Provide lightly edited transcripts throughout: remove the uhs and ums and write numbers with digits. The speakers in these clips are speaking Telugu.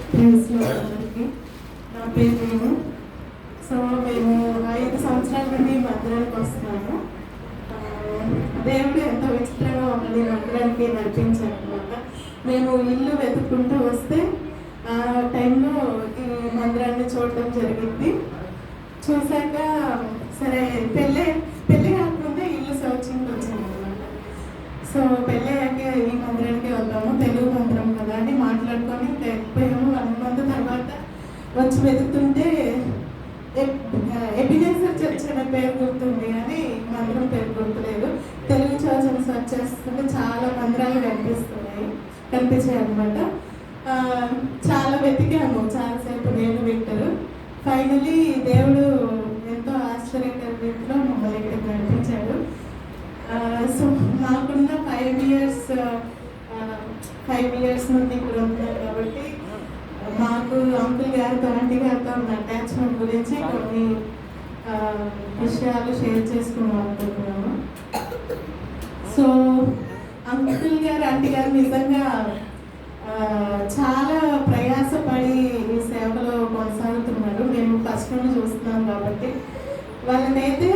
అందరికీ నా పేరు నేను. సో మేము 5 సంవత్సరాల నుండి మందిరానికి వస్తున్నాము. దేవుడు ఎంతో విచిత్రంగా మమ్మల్ని మందిరానికి నడిపించారు అనమాట. మేము ఇల్లు వెతుక్కుంటూ వస్తే ఆ టైంలో ఈ మందిరాన్ని చూడటం జరిగింది. చూశాక సరే పెళ్ళి కాకముందే ఇల్లు సర్చింగ్కి వచ్చాము అనమాట. సో పెళ్ళి అయ్యాక ఈ మందిరానికి వెళ్దాము, తెలుగు మందిరం కదా అని మాట్లాడుకొని వెళ్ళిపోయాము. 1 month తర్వాత వచ్చి వెతుకుతుంటే ఎబినేజర్ చర్చ్ అనే పేరు గుర్తుంది కానీ మందిరం పేరు గుర్తులేదు. తెలుగు చర్చ్ అని సర్చ్ చేస్తుంటే చాలా మందిరాలు కనిపించాయి అనమాట. చాలా వెతికాము చాలాసేపు, నేను వింటారు. ఫైనలీ దేవుడు ఎంతో ఆశ్చర్యకర రీతిలో మమ్మల్ని ఇక్కడికి నడిపించాడు. సో నాకున్న 5 years నుండి ఇక్కడ ఉంటున్నాను కాబట్టి మాకు అంకుల్ గారితో ఆంటీ గారితో ఉన్న అటాచ్మెంట్ గురించి కొన్ని విషయాలు షేర్ చేసుకున్నాం అనుకుంటున్నాము. సో అంకుల్ గారు ఆంటీ గారు నిజంగా చాలా ప్రయాసపడి ఈ సేవలో కొనసాగుతున్నారు. మేము ఫస్ట్ నుండి చూస్తున్నాం కాబట్టి వాళ్ళనైతే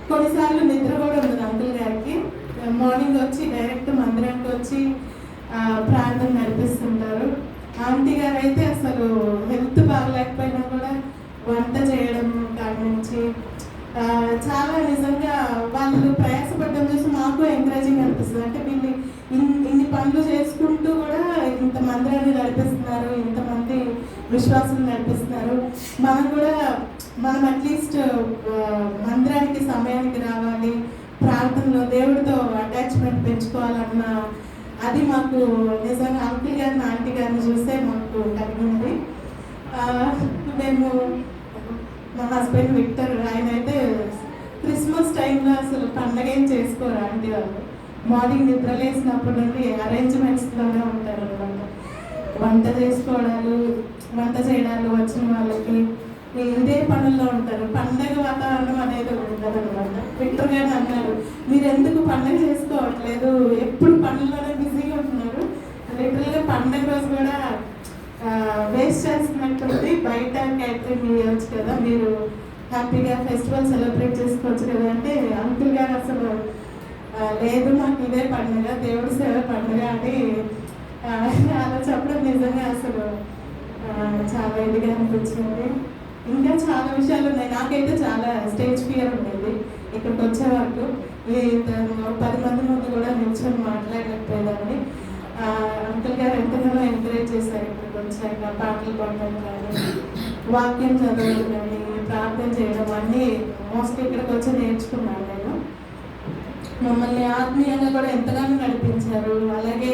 కొన్నిసార్లు నిద్ర కూడా ఉండదు అంకుల్ గారికి. మార్నింగ్ వచ్చి డైరెక్ట్ మందిరానికి వచ్చి ప్రార్థన నడిపిస్తుంటారు. ఆంటీ గారు అయితే అసలు హెల్త్ బాగలేకపోయినా కూడా వంట చేయడం కాడి నుంచి చాలా నిజంగా వాళ్ళు ప్రయాసపడడం చూసి మాకు ఎంకరేజింగ్ అనిపిస్తుంది. అంటే వీళ్ళు ఇన్ని పనులు చేసుకుంటూ కూడా ఇంత మందిరాన్ని నడిపిస్తున్నారు, ఇంతమంది విశ్వాసం నడిపిస్తున్నారు. మనం అట్లీస్ట్ మందిరానికి సమయానికి రావాలి, ప్రార్థనలో దేవుడితో అటాచ్మెంట్ పెంచుకోవాలన్న అది మాకు నిజంగా అంకుల్ గారిని ఆంటీ గారిని చూస్తే మాకు కలిగింది. మేము మా హస్బెండ్ విక్టర్, ఆయన అయితే క్రిస్మస్ టైంలో అసలు పండగ ఏం చేసుకోరు ఆంటీ వాళ్ళు. మార్నింగ్ నిద్ర లేసినప్పటి నుండి అరేంజ్మెంట్స్లోనే ఉంటారు అనమాట. వంట చేయడాలు వచ్చిన వాళ్ళకి ఇదే పనుల్లో ఉంటారు. పండగ వాతావరణం అనేది ఉంటుంది అనమాట. విక్టర్ గారు అన్నారు, మీరు ఎందుకు పండగ చేసుకోవట్లేదు, ఎప్పుడు పనుల్లోనే బిజీగా ఉంటున్నారు, లిటరల్గా పండగ రోజు కూడా వేస్ట్ చేస్తున్నట్టుంది, బయట క్యాటరింగ్ ఇవ్వచ్చు కదా, మీరు హ్యాపీగా ఫెస్టివల్ సెలబ్రేట్ చేసుకోవచ్చు కదా అంటే అంకుల్ గారు అసలు లేదు, మాకు ఇదే పండుగ, దేవుడి సేవ పండుగ అని అలా చెప్పడం నిజంగా అసలు చాలా ఇదిగా అనిపించింది. ఇంకా చాలా విషయాలు ఉన్నాయి. నాకైతే చాలా స్టేజ్ ఫియర్ ఉండేది. ఇక్కడికి వచ్చే వరకు 10 మంది ముందు కూడా నిల్చొని మాట్లాడలేకపోయేదాన్ని. అంకుల్ గారు ఎంతగానో ఎంకరేజ్ చేశారు. ఇక్కడికి వచ్చాక పాటలు పాడడం కానీ, వాక్యం చదవడం కానీ, ప్రార్థన చేయడం అన్నీ మోస్ట్లీ ఇక్కడికి వచ్చి నేర్చుకున్నాను నేను. మమ్మల్ని ఆత్మీయంగా కూడా ఎంతగానో నడిపించారు. అలాగే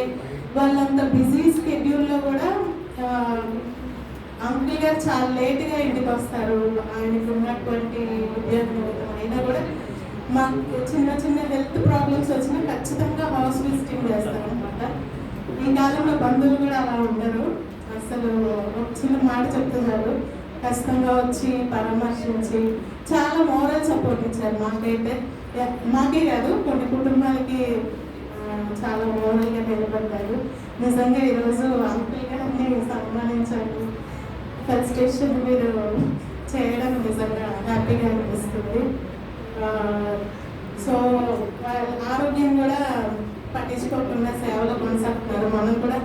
వాళ్ళంత బిజీ స్కెడ్యూల్లో కూడా అంకుల్ గారు చాలా లేట్గా ఇంటికి వస్తారు. ఆయనకు ఉన్నటువంటి ఉద్యోగం అయినా కూడా మాకు చిన్న హెల్త్ ప్రాబ్లమ్స్ వచ్చినా ఖచ్చితంగా హౌస్ విజిటింగ్ చేస్తారు అనమాట. ఈ కాలంలో బంధువులు కూడా అలా ఉండరు. అసలు ఒక చిన్న మాట చెప్తున్నారు, ఖచ్చితంగా వచ్చి పరామర్శించి చాలా మోరల్ సపోర్ట్ ఇచ్చారు మాకైతే. మాకే కాదు, కొన్ని కుటుంబాలకి చాలా మోరల్గా నిలబడ్డారు. నిజంగా ఈరోజు అంకుల్ గారిని సన్మానించారు, ఫెలిసిటేషన్ మీరు చేయడం నిజంగా హ్యాపీగా అనిపిస్తుంది. సో వాళ్ళ ఆరోగ్యం కూడా పట్టించుకోకుండా సేవలో కొనసాగుతున్నారు. మనం కూడా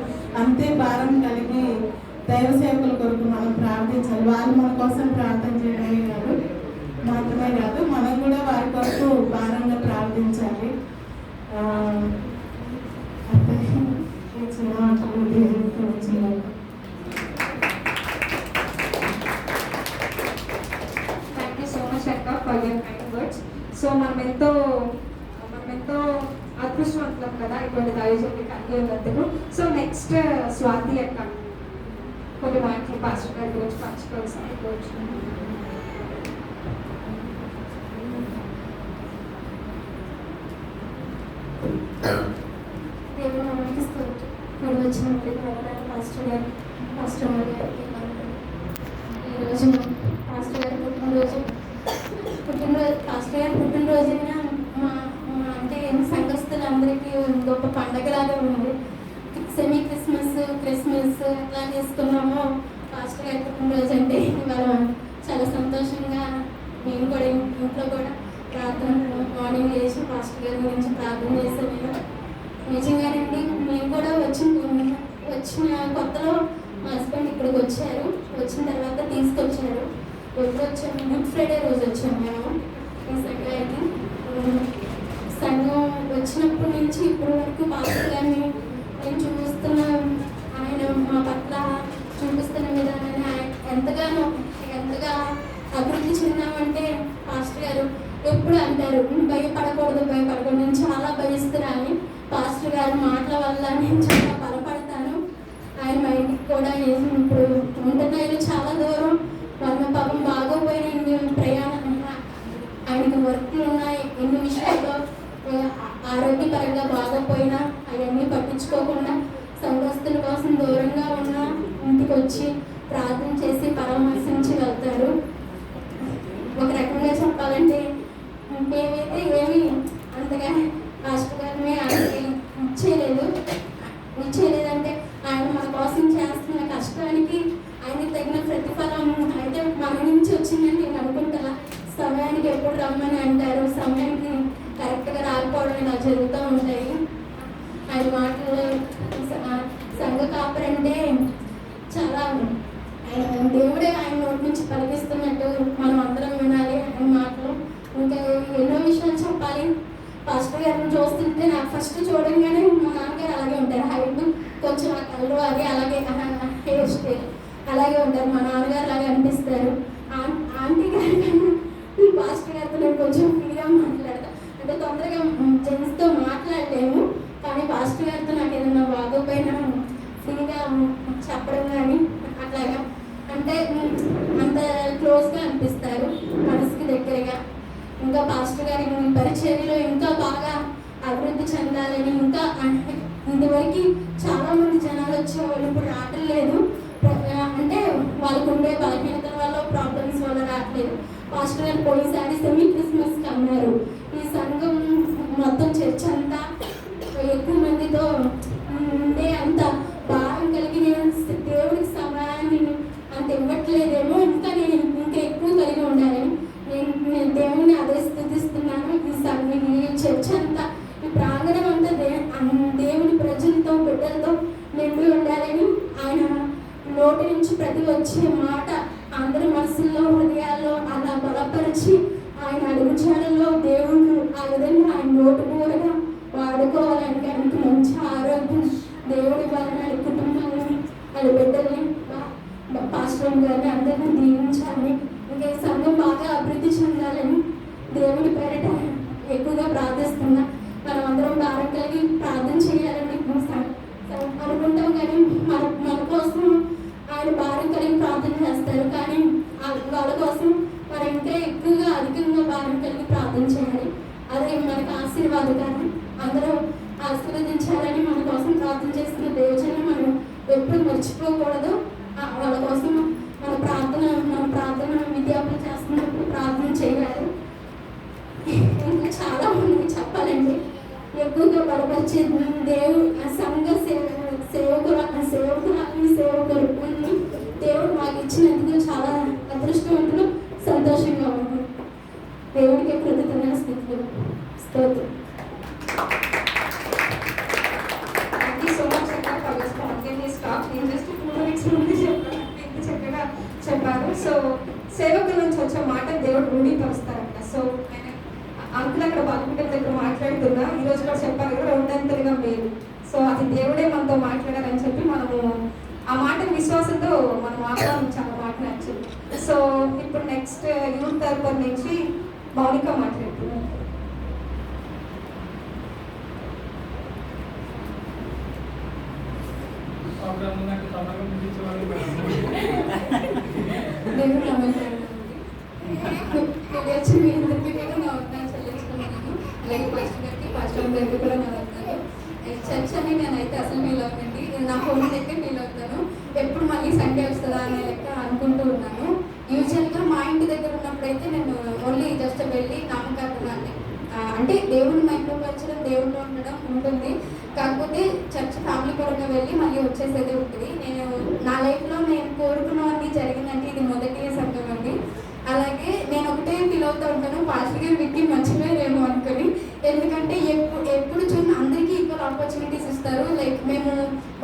అంతే భారం కలిగి దైవ సేవకుల కొరకు మనం ప్రార్థించాలి. వాళ్ళు మన కోసం ప్రార్థన చేయడమే మాత్రమే కాదు, మనం కూడా వారి కొరకు భారంగా ప్రార్థించాలి. సో మనం ఎంతో అదృష్టవంతులం కదా ఇటువంటి దైవజనుడికి కలిగి ఉన్నందుకు. సో నెక్స్ట్ స్వాతి అక్క కొన్ని మాటలు పాస్టర్ గారి గురించి పంచుకోవాల్సింది కోరుచున్నాను. వచ్చినప్పుడు పాస్టర్ గారికి ఈరోజు పాస్టర్ గారి పుట్టినరోజున అంటే సంఘస్థులందరికీ గొప్ప పండగలాగా ఉంది. సెమీ క్రిస్మస్ ఎట్లా చేసుకున్నామో పాస్టర్ గారి పుట్టినరోజు అంటే ఇవాళ చాలా సంతోషంగా మేము కూడా ఇంట్లో కూడా ప్రార్థన మార్నింగ్ లేచి పాస్టర్ గారి గురించి ప్రార్థన చేసాం. నేను నిజంగానండి మేము కూడా వచ్చిన కొత్తలో మా హస్బెండ్ ఇక్కడికి వచ్చారు. వచ్చిన తర్వాత తీసుకొచ్చారు. ఎప్పుడు వచ్చాము? గుడ్ ఫ్రైడే రోజు వచ్చాము మేము ఈ సంఘానికి. సంఘం వచ్చినప్పటి నుంచి ఇప్పటి వరకు పాస్టర్ గారిని నేను చూస్తున్న ఆయన మా పట్ల చూపిస్తున్న విధానాన్ని ఎంతగా అభివృద్ధి చెందామంటే పాస్టర్ గారు ఎప్పుడు అంటారు భయపడకూడదు నేను చాలా భయస్తున్నాను. పాస్టర్ గారి మాటల వల్ల నేను చాలా బలపడతాను. ఆయన మా ఇంటికి కూడా ఇప్పుడు ఉంటున్న ఇల్లు చాలా దూరం. వాళ్ళ పాపం బాగోపోయిన ఇన్ని ప్రయాణం ఆయనకి వర్క్లు ఉన్నాయి. ఎన్ని విషయాల్లో ఆరోగ్యపరంగా బాగోపోయినా అవన్నీ పట్టించుకోకుండా సంఘస్థుల కోసం దూరంగా ఉన్న ఇంటికి వచ్చి ప్రార్థన చేసి పరామర్శించి వెళ్తారు. ఒక రకంగా చెప్పాలంటే మేమైతే ఏమి అంతగా పాస్టర్ గారిని ఆయనకి ఇచ్చేయలేదంటే ఆయన మన కోసం చేస్తున్న కష్టానికి ఆయనకి తగిన ప్రతిఫలం అయితే మన నుంచి వచ్చిందని నేను అనుకుంటా. సమయానికి ఎప్పుడు రమ్మని అంటారు, సమయానికి కరెక్ట్గా రాకపోవడం ఇలా జరుగుతూ ఉంటాయి. ఆయన మాటలు సంఘ కాపరంటే చాలా ఆయన దేవుడే ఆయన నోటి నుంచి పలికిస్తున్నట్టు మనం అందరం వినాలి ఆయన మాటలు. ఇంకా ఎన్నో విషయాలు చెప్పాలి. పాస్టర్ గారిని చూస్తుంటే నాకు ఫస్ట్ చూడంగానే మా నాన్నగారు అలాగే ఉంటారు. హైట్ కొంచెం ఆ కలరు అది అలాగే హెయిర్ స్టైల్ అలాగే ఉంటారు. మా నాన్నగారు అలాగే అనిపిస్తారు. ఆంటీ గారి కన్నా పాస్టర్ గారితో నేను కొంచెం ఫ్రీగా మాట్లాడతాను. అంటే తొందరగా జెంట్స్తో మాట్లాడలేము, కానీ పాస్టర్ గారితో నాకు ఏదైనా బాగోపోయినా ఫ్రీగా చెప్పడం కానీ అట్లాగా అంటే అంత క్లోజ్గా అనిపిస్తారు, మనసుకి దగ్గరగా. ఇంకా పాస్టర్ గారి పరిచర్యలో ఇంకా బాగా అభివృద్ధి చెందాలని, ఇంకా ఇంతవరకు చాలామంది జనాలు వచ్చేవాళ్ళు ఇప్పుడు రావటం లేదు. అంటే వాళ్ళకు ఉండే బలహీనతల వల్ల ప్రాబ్లమ్స్ వల్ల రావట్లేదు. పాస్టర్ గారు పోయినసారి సెమీ క్రిస్మస్కి అన్నారు. ఈ సంఘం మొత్తం చర్చ్ అంతా ఎక్కువ మందితో ఉండే అంత భారం కలిగి నేను దేవుడికి సమయాన్ని అంత ఇవ్వట్లేదేమో, ఇంకా నేను ఇంకా ఎక్కువ కలిగి ఉండాలని నేను దేవుడిని అదే స్థుతిస్తున్నాను. ఈ చర్చ్ అంతా ఈ ప్రాంగణం అంతా దేవుడి ప్రజలతో బిడ్డలతో నిండి ఉండాలని ఆయన నోటి నుంచి ప్రతి వచ్చే మాట అందరి మనసుల్లో హృదయాల్లో అలా బలపరిచి ఆయన అడుగుజాడల్లో దేవుడు ఆ విధంగా ఆయన నోటు మూలగా వాడుకోవాలని, ఆయనకి మంచి ఆరోగ్యం దేవుడి వలన కుటుంబాన్ని వాళ్ళ బిడ్డల్ని పాస్టర్ గారిని అందరినీ దీవించాలని, ఇంకా ఈ సంఘం బాగా అభివృద్ధి చెందాలని దేవుడి పేరిట ఎక్కువగా ప్రార్థిస్తున్నా. మనం అందరం భారం కలిగి ప్రార్థన చేయాలని అనుకుంటాం, కానీ మన కోసం ఆయన భారం కలిగి ప్రార్థన చేస్తారు. కానీ వాళ్ళ కోసం మనం ఇంకా ఎక్కువగా అధికంగా భారం కలిగి ప్రార్థన చేయాలి. అదే మనకు ఆశీర్వాదకాన్ని అందరూ ఆశీర్వదించాలని మన కోసం ప్రార్థన చేస్తున్న దేవుని మనం ఎప్పుడు మర్చిపోకూడదు. వాళ్ళ కోసం మన ప్రార్థన విద్యార్థులు చేస్తున్నప్పుడు ప్రార్థన చేయాలి. ఇంకా చాలా మందికి చెప్పాలండి. ఎక్కువగా బలపరిచే సంఘ సేవకులు దేవుడు మాకు ఇచ్చినందుకు చాలా అదృష్టవంతులు, సంతోషంగా ఉంది. దేవుడికి కృతజ్ఞత స్థితులు. స్తోత్రం. చెప్పారు. సో సేవకుల నుంచి వచ్చే మాట దేవుడు రూఢీపరుస్తారంట. సో అంకుల్ అక్కడ బాగుంటే దగ్గర మాట్లాడుతున్నా ఈరోజు కూడా చెప్పారు కదా, రెండంతలుగా మేలు. సో అది దేవుడే మనతో మాట్లాడారని చెప్పి మనము ఆ మాటని విశ్వాసంతో మనం ఆహ్వానించాలి మాట నచ్చింది. సో ఇప్పుడు నెక్స్ట్ యూత్ తరపున నుంచి మౌనిక మాట్లాడుతున్నాం. చర్చ్ అని నేనైతే అసలు ఫీల్ అవుతుంది. నా హోమ్ దగ్గర ఫీల్ అవుతాను. ఎప్పుడు మళ్ళీ సండే వస్తుందా అనే లెక్క అనుకుంటూ ఉన్నాను. యూజువల్గా మా ఇంటి దగ్గర ఉన్నప్పుడైతే నేను ఓన్లీ జస్ట్ వెళ్ళి నామకార్థాన్ని అంటే దేవుని మైక్రోపరచడం, దేవుడిలో ఉండడం ఉంటుంది. కాకపోతే చర్చ్ ఫ్యామిలీ పరంగా వెళ్ళి మళ్ళీ వచ్చేసేది ఉంటుంది. నేను నా లైఫ్లో నేను కోరుకున్నవన్నీ జరిగిందంటే ఇది మొదటి సంఘం అండి. అలాగే నేను ఒకటే ఫీల్ అవుతూ ఉంటాను, పాస్టర్ గారు విక్కి మర్చిపోయారేమో అనుకొని. ఎందుకంటే ఎప్పుడు చూసిన అందరికీ ఈక్వల్ ఆపర్చునిటీస్ ఇస్తారు. లైక్ మేము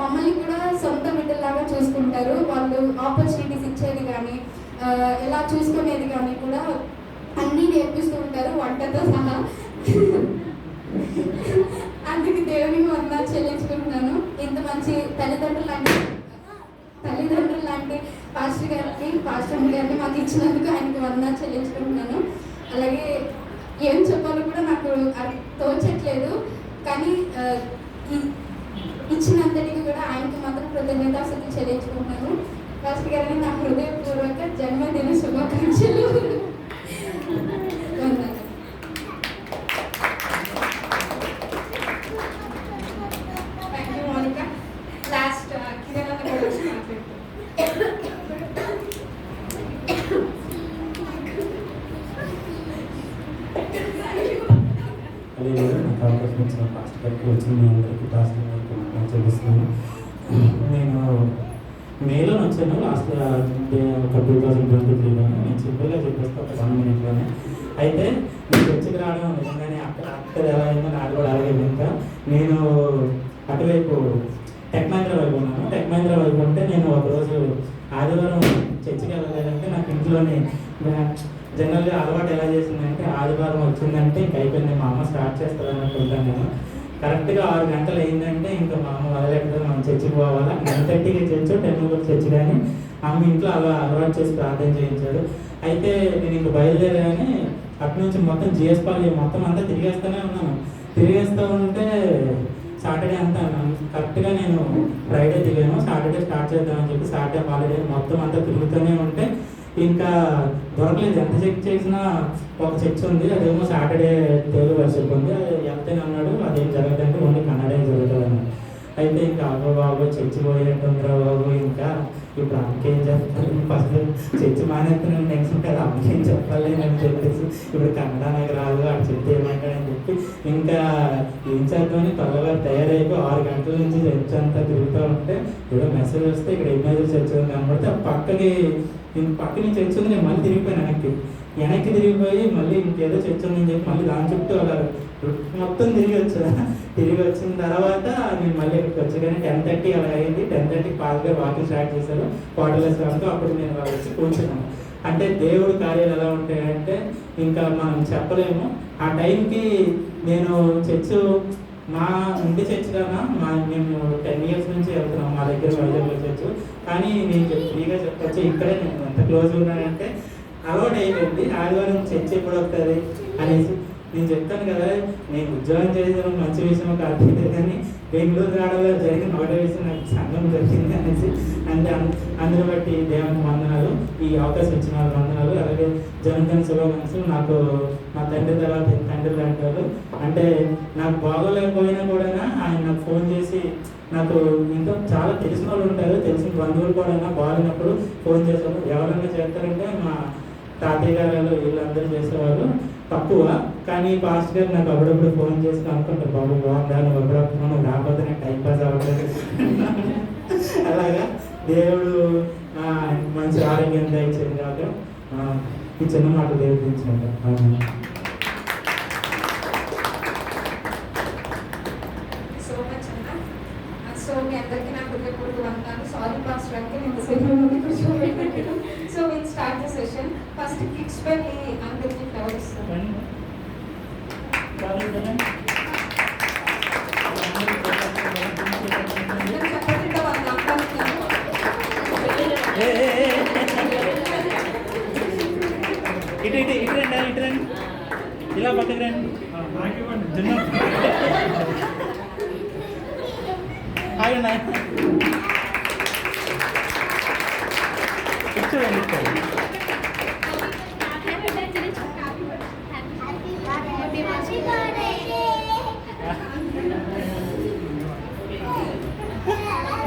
మమ్మల్ని కూడా సొంత బిడ్డలాగా చూసుకుంటారు. వాళ్ళు ఆపర్చునిటీస్ ఇచ్చేది కానీ ఎలా చూసుకునేది కానీ కూడా అన్నీ నేర్పిస్తూ ఉంటారు, వంటతో సహా. అందుకు దేవునికి వందనాలు చెల్లించుకుంటున్నాను. ఇంత మంచి తల్లిదండ్రులు లాంటి పాస్టర్ గారిని మాకు ఇచ్చినందుకు ఆయనకి వందనాలు చెల్లించుకుంటున్నాను. అలాగే ఏం చెప్పాలో కూడా నాకు తోచట్లేదు, కానీ ఇచ్చినంతటికి కూడా ఆయనకి మాత్రం కృతజ్ఞతాస్తుతులు చెల్లించుకుంటున్నాను. పాస్టర్ గారిని నా హృదయపూర్వక జన్మదిన శుభాకాంక్షలు. వందనాలు. Thank you Monika. Last Kiran అన్న కూడా వచ్చి మాట్లాడుతారు. అదే నాకు అవకాశం ఇచ్చిన పాస్టర్ గారికి వచ్చిన మీ అందరికీ పాస్టర్ గారికి చూపిస్తున్నాను. నేను మేలో వచ్చాను లాస్ట్ ఒక 2023లో. నేను సింపుల్గా చెప్పేస్తే ఒక 1 minute అయితే నేను చర్చికి రావడం నిజంగానే అక్కడ ఎలా అయిందో నాకు కూడా అలాగే. ఇంకా నేను అటువైపు టెక్ మహీంద్రా వైపు ఉన్నాను. టెక్ మహీంద్రా వైపు ఉంటే నేను ఒకరోజు ఆదివారం చర్చికి వెళ్ళలేదంటే నాకు ఇంట్లోనే జనరల్గా అలవాటు ఎలా చేసిందంటే ఆదివారం వచ్చిందంటే ఇంక అయిపోయింది, మా అమ్మ స్టార్ట్ చేస్తారన్నట్టు ఉంటాను నేను. కరెక్ట్గా 6 గంటలు అయిందంటే ఇంకా మా అమ్మ వదలెక్కడం, మనం చర్చికి పోవాలా. 9:30కి చర్చు 10 చర్చి కానీ అమ్మ ఇంట్లో అలా అలవాటు చేసి ప్రార్థన చేయించాడు. అయితే నేను ఇంక బయలుదేరాని అటు నుంచి మొత్తం జిఎస్ పాలి మొత్తం అంతా తిరిగేస్తూనే ఉన్నాను. తిరిగేస్తూ ఉంటే సాటర్డే అంతా కరెక్ట్గా నేను ఫ్రైడే దిగాను. సాటర్డే స్టార్ట్ చేద్దామని చెప్పి సాటర్డే హాలిడే మొత్తం అంతా తిరుగుతూనే ఉంటే ఇంకా దొరకలేదు. ఎంత చెక్ చేసినా ఒక చర్చ్ ఉంది, అదేమో సాటర్డే తెలుగు వర్షిప్ ఉంది, వెళ్తేనే అన్నాడు అదేం జరగదంటే ఓన్లీ కన్నడే జరుగుతుంది అన్నాడు. అయితే ఇంకా అబ్బో బాబు చర్చి పోయేట్టుందిరా బాబు, ఇంకా ఇప్పుడు అమ్మకేం చెప్తారు, ఫస్ట్ చర్చి మానేస్తున్నాను నెక్స్ట్ కదా అమ్మకేం చెప్పాలి అని చెప్పేసి ఇప్పుడు కన్నడ నాకు రాదు అని చెప్తే ఏమంటాడని చెప్పి ఇంకా ఏం చేద్దామని త్వరగా తయారైపోయి 6 గంటల నుంచి చర్చ్ అంతా తిరుగుతూ ఉంటే ఏదో మెసేజ్ వస్తే ఇక్కడ ఇమేజ్ చర్చ్ ఉంది కనబడితే ఆ పక్క నుంచి చర్చ్ ఉంది. నేను మళ్ళీ తిరిగిపోయాను వెనక్కి తిరిగిపోయి మళ్ళీ ఇంకేదో చర్చ్ ఉందని చెప్పి మళ్ళీ దాని చుట్టూ అలా మొత్తం తిరిగి వచ్చిన తర్వాత నేను మళ్ళీ ఇక్కడికి వచ్చి కానీ 10:30 అలా అయింది. 10:30కి పాస్గా వాకింగ్ స్టార్ట్ చేశారు క్వార్టర్లెస్ వరకు. అప్పుడు నేను వాళ్ళు వచ్చి కూర్చున్నాను. అంటే దేవుడి కార్యాలు ఎలా ఉంటాయంటే ఇంకా మనం చెప్పలేము. ఆ టైంకి నేను చర్చ్ మా ఇంటి చర్చ్ కన్నా మేము 10 years నుంచి వెళ్తున్నాం మా దగ్గర వైజాగ్లో చర్చ్. కానీ నేను ఫ్రీగా చెప్పచ్చు ఇక్కడే నేను ఎంత క్లోజ్ ఉన్నానంటే అలవాటు అయిపోయింది. ఆదివారం చర్చ్ ఎప్పుడు వస్తుంది అనేసి నేను చెప్తాను కదా, నేను ఉద్యోగం చేసిన మంచి విషయం కాకపోతే కానీ బెంగళూరు రావడంలో జరిగిన ఒకటే విషయం నాకు సంఘం జరిగింది అనేసి అంటే అందుని బట్టి దేవునికి వందనాలు, ఈ అవకాశం ఇచ్చిన వాళ్ళకి వందనాలు. అలాగే జనగణ శుభాకాంక్షలు. నాకు మా తండ్రి తర్వాత తండ్రి లాంటి వాళ్ళు. అంటే నాకు బాగోలేకపోయినా కూడా ఆయన నాకు ఫోన్ చేసి నాకు ఇంకా చాలా తెలిసిన వాళ్ళు ఉంటారు, తెలిసిన బంధువులు కూడా బాగున్నప్పుడు ఫోన్ చేసేవాళ్ళు. ఎవరైనా చేస్తారంటే మా తాతయ్య గారు వీళ్ళందరూ చేసేవాళ్ళు తక్కువ. కానీ పాస్టర్ గారు నాకు అప్పుడప్పుడు ఫోన్ చేసి అనుకుంటారు, బాబు బాగుందా నువ్వు ఎప్పుడప్పుడు నువ్వు రాకపోతే నాకు టైం పాస్ అవ్వట్లేదు. అలాగా దేవుడు మంచి ఆరోగ్యం దయచేది కాక ఈ చిన్న మాట దేవుడు ఇచ్చినట్టు. సో మచ్ అన్న. సో మీ అందరికీ నా హృదయపూర్వక వందనాలు. సారీ పాస్టర్ అంటే నేను సేపు కూర్చోబెట్టాను. So will start the session. First kids పై అందరికీ ఫ్లవర్ ఇస్తాను. చెప్పకుండా వాళ్ళు మాట్లాడుతున్నారు. ఇటు రండి ఇలా పక్కకి రండి. కూర్చోండి.